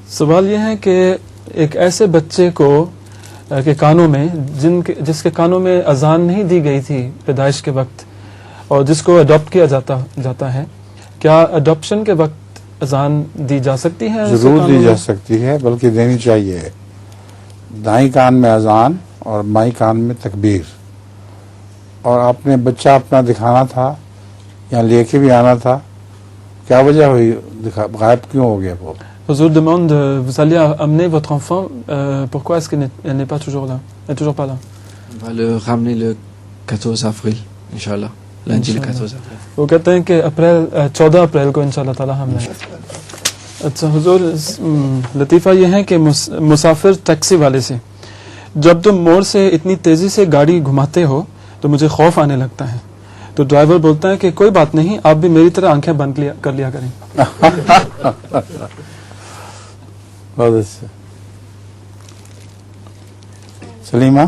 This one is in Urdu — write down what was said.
سوال یہ ہے کہ ایک ایسے بچے کو کے کانوں میں جس کے کانوں میں اذان نہیں دی گئی تھی پیدائش کے وقت اور جس کو اڈاپٹ کیا جاتا ہے، کیا اڈاپشن کے وقت اذان دی جا سکتی ہے؟ ضرور دی جا سکتی ہے، بلکہ دینی چاہیے. دائیں کان میں اذان اور بائیں کان میں تکبیر. اور آپ نے بچہ اپنا دکھانا تھا یا لے کے بھی آنا تھا، کیا وجہ ہوئی غائب کیوں ہو گیا وہ؟ Huzour demande, vous alliez amener votre enfant, pourquoi est-ce qu'elle n'est pas toujours là? Elle n'est toujours pas là. On va le ramener le 14 avril, Inch'Allah. Lundi le 14 avril. وہ کہتے ہیں کہ 14 اپریل کو انشاءاللہ تعالی ہم نے. اچھا حضور، لطیفہ یہ ہے کہ مسافر ٹیکسی والے سے جب تم موڑ سے اتنی تیزی سے گاڑی گھماتے ہو تو مجھے خوف آنے لگتا ہے، تو ڈرائیور بولتا ہے کہ کوئی بات نہیں، آپ بھی میری طرح آنکھیں بند کر لیا کریں. بہت اچھا. سلیمہ